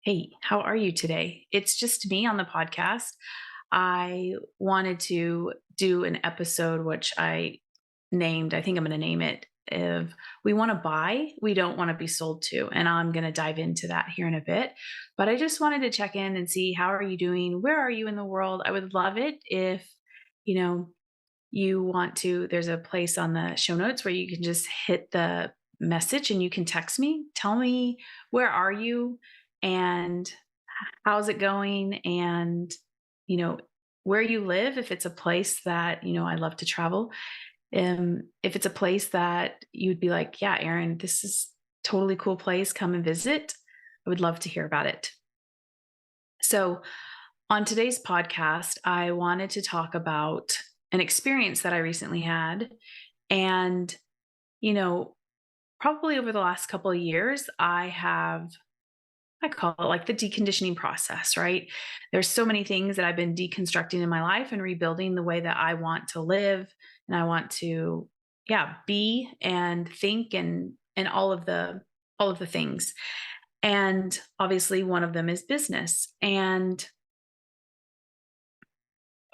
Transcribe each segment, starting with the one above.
Hey, how are you today? It's just me on the podcast. I wanted to do an episode which I think I'm going to name it if we want to buy, we don't want to be sold to. And I'm going to dive into that here in a bit. But I just wanted to check in and see how are you doing? Where are you in the world? I would love it if, you know, you want to, there's a place on the show notes where you can just hit the message and you can text me. Tell me, where are you and how's it going? And, you know, where you live, if it's a place that, I love to travel. If it's a place that you'd be like, yeah, Erin, this is totally cool place, come and visit. I would love to hear about it. So, on today's podcast, I wanted to talk about an experience that I recently had. And, you know, probably over the last couple of years, I call it like the deconditioning process, right? There's so many things that I've been deconstructing in my life and rebuilding the way that I want to live and I want to, yeah, be and think and all of the things. And obviously one of them is business. And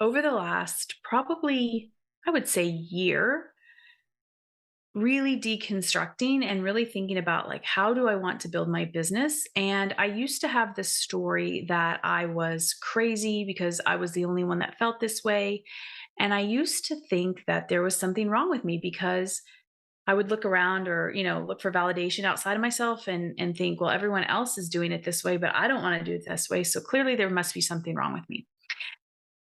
over the last probably, I would say, year, really deconstructing and really thinking about like, how do I want to build my business? And I used to have this story that I was crazy because I was the only one that felt this way. And I used to think that there was something wrong with me because I would look around or, look for validation outside of myself and think, well, everyone else is doing it this way, but I don't want to do it this way. So clearly there must be something wrong with me.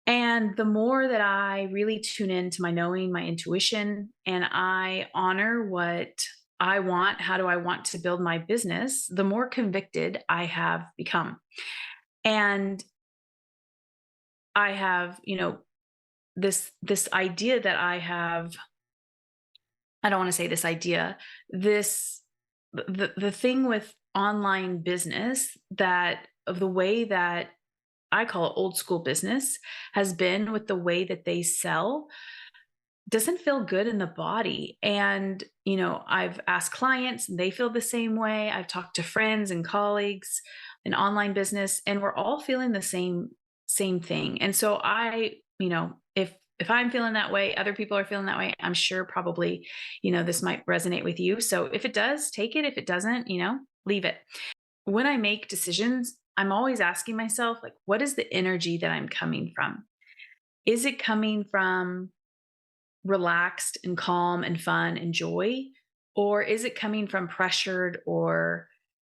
And the more that I really tune into my knowing, my intuition, and I honor what I want, how do I want to build my business, the more convicted I have become. And I have, this idea that I don't want to say this idea, this the thing with online business that of the way that I call it old school business has been with the way that they sell doesn't feel good in the body. And, I've asked clients and they feel the same way. I've talked to friends and colleagues in online business and we're all feeling the same thing. And so if I'm feeling that way, other people are feeling that way, I'm sure probably, this might resonate with you. So if it does, take it. If it doesn't, leave it. When I make decisions, I'm always asking myself, like, what is the energy that I'm coming from? Is it coming from relaxed and calm and fun and joy? Or is it coming from pressured or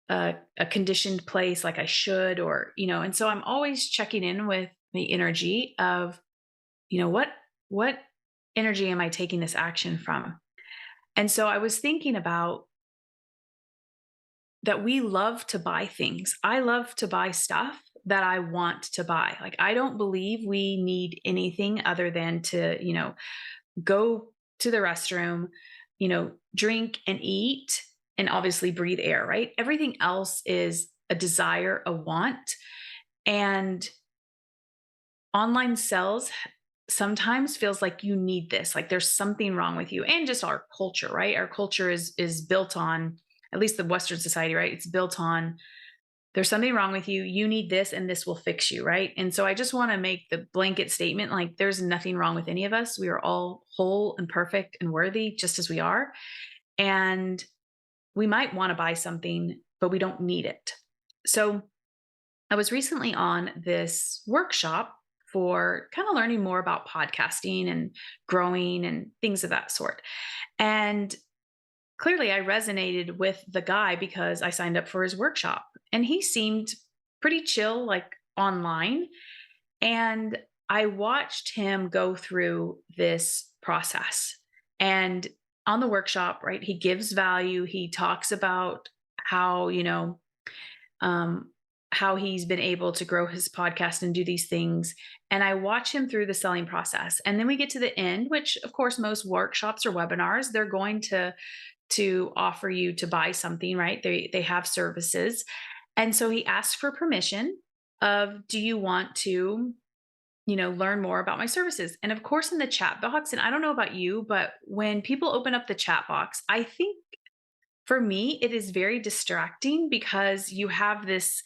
a conditioned place like I should? And so I'm always checking in with the energy of, what energy am I taking this action from? And so I was thinking about that we love to buy things. I love to buy stuff that I want to buy. Like, I don't believe we need anything other than to, go to the restroom, drink and eat, and obviously breathe air, right? Everything else is a desire, a want. And online sales sometimes feels like you need this, like there's something wrong with you. And just our culture, right? Our culture is built on, at least the Western society, right? It's built on there's something wrong with you. You need this and this will fix you, right? And so I just want to make the blanket statement like there's nothing wrong with any of us. We are all whole and perfect and worthy just as we are. And we might want to buy something, but we don't need it. So I was recently on this workshop for kind of learning more about podcasting and growing and things of that sort. And clearly I resonated with the guy because I signed up for his workshop and he seemed pretty chill, like online. And I watched him go through this process. And on the workshop, right, he gives value. He talks about how, how he's been able to grow his podcast and do these things. And I watch him through the selling process. And then we get to the end, which of course, most workshops or webinars, they're going to offer you to buy something, right? They have services. And so he asked for permission of, do you want to, learn more about my services? And of course, in the chat box, and I don't know about you, but when people open up the chat box, I think for me, it is very distracting because you have this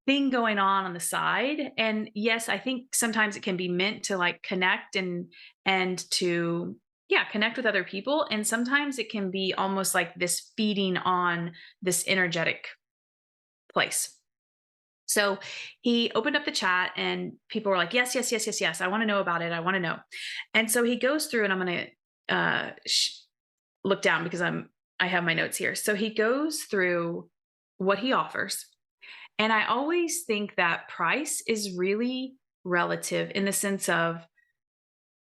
thing going on the side. And yes, I think sometimes it can be meant to like connect and to yeah, connect with other people. And sometimes it can be almost like this feeding on this energetic place. So he opened up the chat and people were like, yes, yes, yes, yes, yes. I want to know about it. I want to know. And so he goes through and I'm going to look down because I have my notes here. So he goes through what he offers. And I always think that price is really relative in the sense of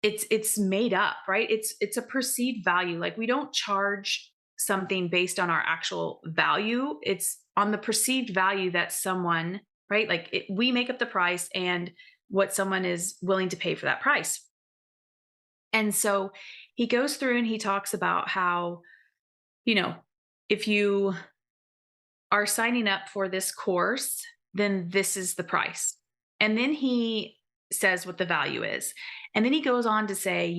it's made up, right? It's a perceived value. Like we don't charge something based on our actual value. It's on the perceived value that someone, right? Like we make up the price and what someone is willing to pay for that price. And so he goes through and he talks about how, you know, if you are signing up for this course, then this is the price. And then he says what the value is. And then he goes on to say,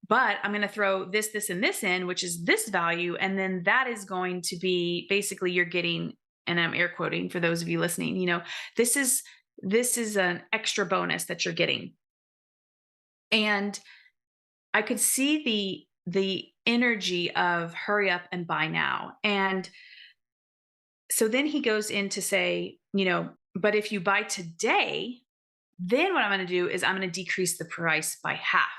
but I'm going to throw this, this, and this in, which is this value. And then that is going to be basically you're getting, and I'm air quoting for those of you listening, this is an extra bonus that you're getting. And I could see the energy of hurry up and buy now. And so then he goes in to say, but if you buy today, then what I'm going to do is I'm going to decrease the price by half.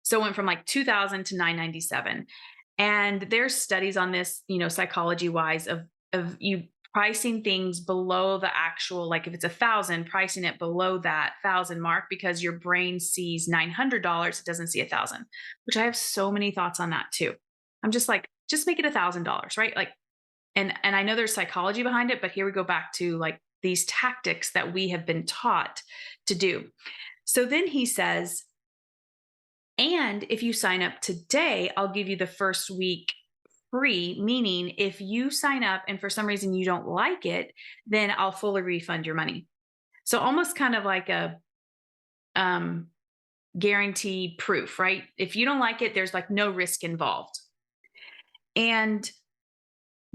So it went from like 2000 to 997. And there's studies on this, psychology wise of you pricing things below the actual, like if it's 1,000, pricing it below that 1,000 mark because your brain sees $900, it doesn't see 1,000, which I have so many thoughts on that too. I'm just like, just make it $1,000, right? Like, and I know there's psychology behind it, but here we go back to like these tactics that we have been taught to do. So then he says, and if you sign up today, I'll give you the first week free, meaning if you sign up and for some reason you don't like it, then I'll fully refund your money. So almost kind of like a guarantee proof, right? If you don't like it, there's like no risk involved. And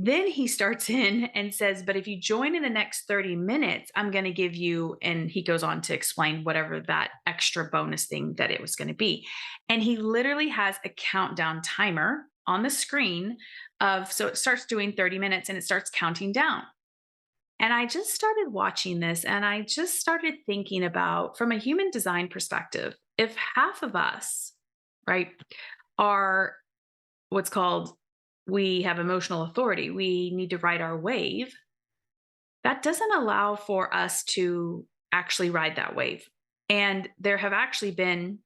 then he starts in and says, but if you join in the next 30 minutes, I'm going to give you, and he goes on to explain whatever that extra bonus thing that it was going to be. And he literally has a countdown timer on the screen so it starts doing 30 minutes and it starts counting down. And I just started watching this and I just started thinking about, from a human design perspective, if half of us, right, are what's called, we have emotional authority, we need to ride our wave, that doesn't allow for us to actually ride that wave. And there have actually been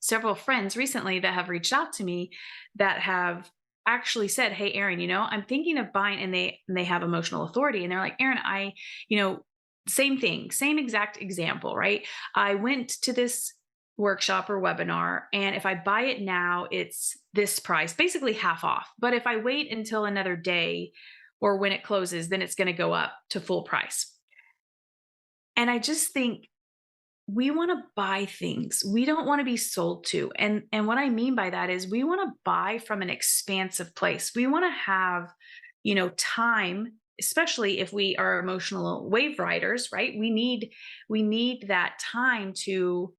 several friends recently that have reached out to me that have actually said, hey, Erin, I'm thinking of buying, and they have emotional authority. And they're like, Erin, same thing, same exact example, right? I went to this workshop or webinar, and if I buy it now, it's this price, basically half off. But if I wait until another day or when it closes, then it's going to go up to full price. And I just think we want to buy things. We don't want to be sold to. And what I mean by that is we want to buy from an expansive place. We want to have, time, especially if we are emotional wave riders, right? We need that time to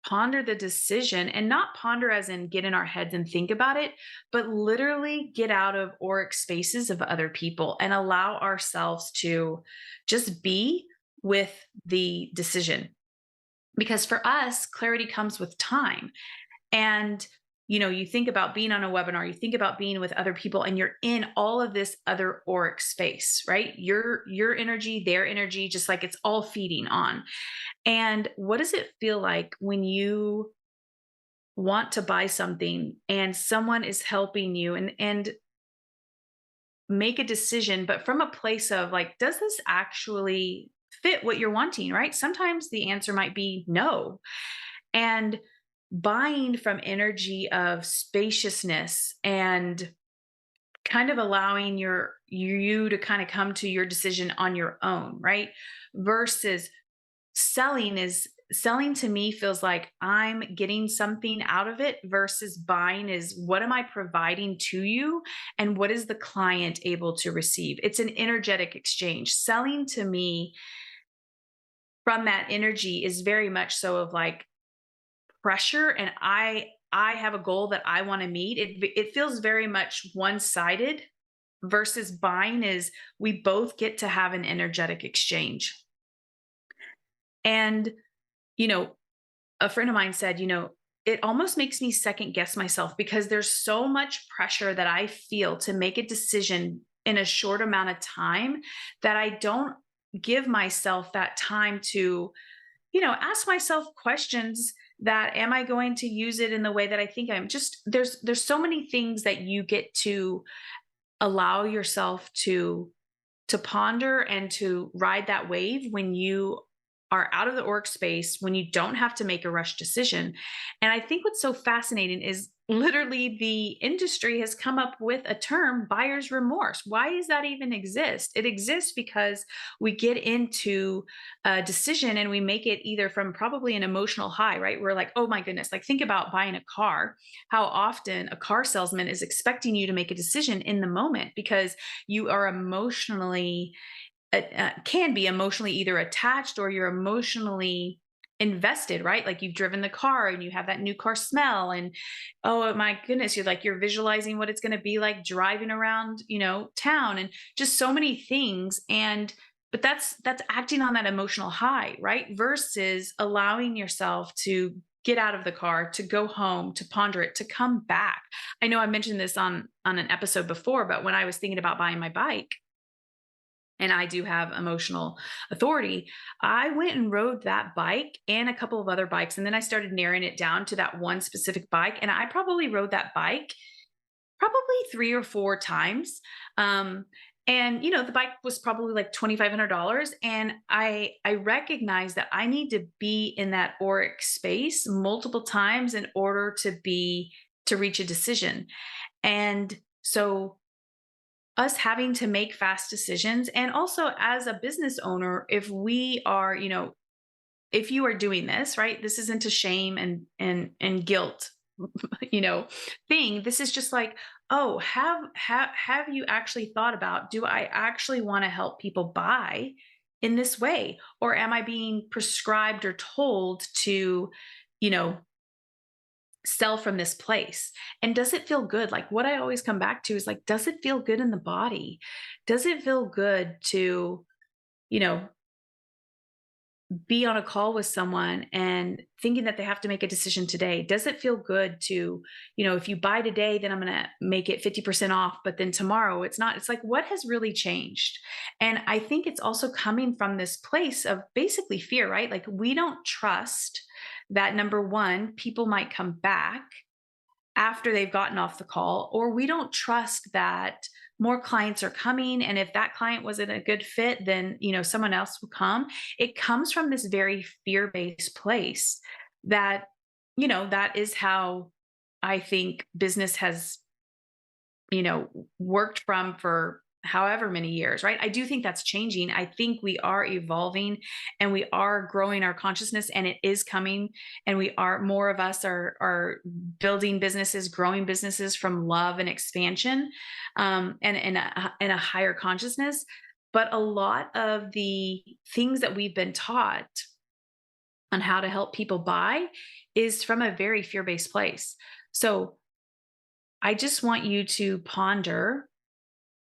ponder the decision, and not ponder as in get in our heads and think about it, but literally get out of auric spaces of other people and allow ourselves to just be with the decision. Because for us, clarity comes with time. And you think about being on a webinar, you think about being with other people, and you're in all of this other auric space, right? Your energy, their energy, just like it's all feeding on. And what does it feel like when you want to buy something and someone is helping you and make a decision, but from a place of like, does this actually fit what you're wanting, right? Sometimes the answer might be no. And buying from energy of spaciousness and kind of allowing you to kind of come to your decision on your own, right? Versus selling is selling to me feels like I'm getting something out of it versus buying is what am I providing to you and what is the client able to receive? It's an energetic exchange. Selling to me from that energy is very much so of like pressure, and I have a goal that I want to meet. It feels very much one-sided versus buying is we both get to have an energetic exchange. And you know, a friend of mine said, it almost makes me second guess myself because there's so much pressure that I feel to make a decision in a short amount of time that I don't give myself that time to, ask myself questions that am I going to use it in the way that I think I'm just there's so many things that you get to allow yourself to ponder and to ride that wave when you are out of the org space, when you don't have to make a rush decision. And I think what's so fascinating is literally the industry has come up with a term, buyer's remorse. Why does that even exist? It exists because we get into a decision and we make it either from probably an emotional high, right? We're like, oh my goodness, like think about buying a car, how often a car salesman is expecting you to make a decision in the moment because you are emotionally can be emotionally either attached or you're emotionally invested, right? Like you've driven the car and you have that new car smell and oh my goodness, you're visualizing what it's going to be like driving around, town and just so many things. And but that's acting on that emotional high, right? Versus allowing yourself to get out of the car, to go home, to ponder it, to come back. I know I mentioned this on an episode before, but when I was thinking about buying my bike, and I do have emotional authority, I went and rode that bike and a couple of other bikes. And then I started narrowing it down to that one specific bike. And I probably rode that bike probably 3 or 4 times. And the bike was probably like $2,500. And I recognized that I need to be in that auric space multiple times in order to reach a decision. And so us having to make fast decisions and also as a business owner if we are if you are doing this right, this isn't a shame and guilt you know thing. This is just like, oh, have you actually thought about, do I actually want to help people buy in this way, or am I being prescribed or told to you know sell from this place? And does it feel good? Like what I always come back to is like, does it feel good in the body? Does it feel good to, you know, be on a call with someone and thinking that they have to make a decision today? Does it feel good to, if you buy today, then I'm going to make it 50% off, but then tomorrow it's not? It's like, what has really changed? And I think it's also coming from this place of basically fear, right? Like we don't trust that number one, people might come back after they've gotten off the call, or we don't trust that more clients are coming. And if that client wasn't a good fit, then, someone else will come. It comes from this very fear-based place that, that is how I think business has, worked from for however many years, right? I do think that's changing. I think we are evolving and we are growing our consciousness and it is coming, and we are more of us are building businesses, growing businesses from love and expansion, and a higher consciousness. But a lot of the things that we've been taught on how to help people buy is from a very fear-based place. So I just want you to ponder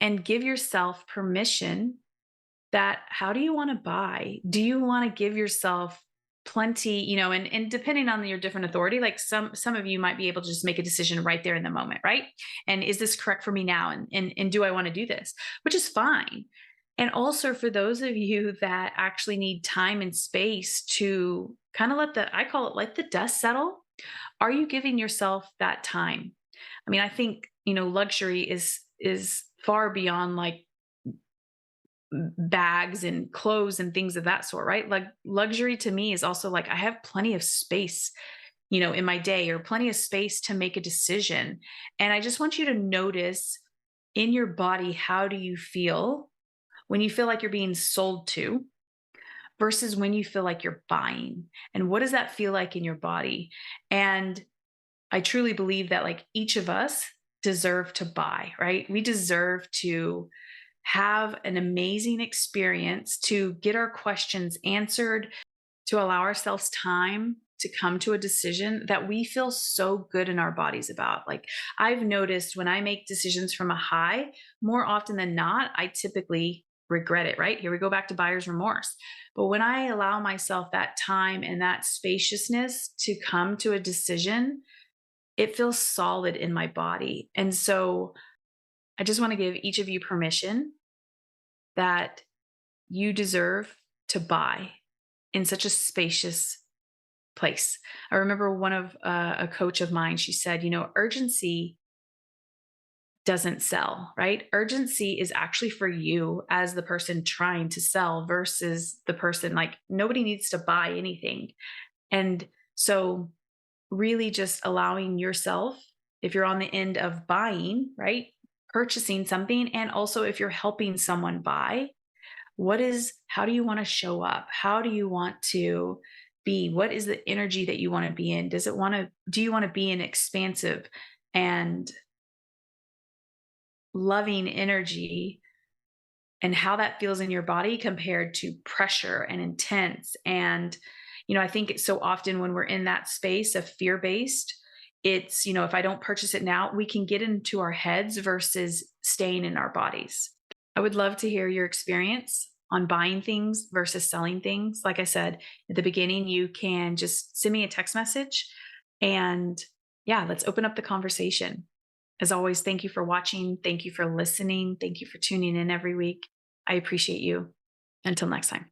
and give yourself permission that how do you want to buy? Do you want to give yourself plenty, and depending on your different authority, like some of you might be able to just make a decision right there in the moment, right? And is this correct for me now? And do I want to do this? Which is fine. And also for those of you that actually need time and space to kind of I call it like the dust settle. Are you giving yourself that time? I mean, I think, luxury is far beyond like bags and clothes and things of that sort, right? Like luxury to me is also like I have plenty of space, in my day, or plenty of space to make a decision. And I just want you to notice in your body, how do you feel when you feel like you're being sold to versus when you feel like you're buying? And what does that feel like in your body? And I truly believe that like each of us deserve to buy, right? We deserve to have an amazing experience, to get our questions answered, to allow ourselves time to come to a decision that we feel so good in our bodies about. Like I've noticed when I make decisions from a high, more often than not, I typically regret it, right? Here we go back to buyer's remorse. But when I allow myself that time and that spaciousness to come to a decision, it feels solid in my body. And so I just want to give each of you permission that you deserve to buy in such a spacious place. I remember one of a coach of mine, she said, urgency doesn't sell, right? Urgency is actually for you as the person trying to sell versus the person like nobody needs to buy anything. And so, really just allowing yourself, if you're on the end of buying, right? Purchasing something, and also if you're helping someone buy, how do you want to show up? How do you want to be? What is the energy that you want to be in? Do you want to be an expansive and loving energy, and how that feels in your body compared to pressure and intense? And, I think it's so often when we're in that space of fear based, it's, if I don't purchase it now, we can get into our heads versus staying in our bodies. I would love to hear your experience on buying things versus selling things. Like I said at the beginning, you can just send me a text message and yeah, let's open up the conversation. As always, thank you for watching. Thank you for listening. Thank you for tuning in every week. I appreciate you. Until next time.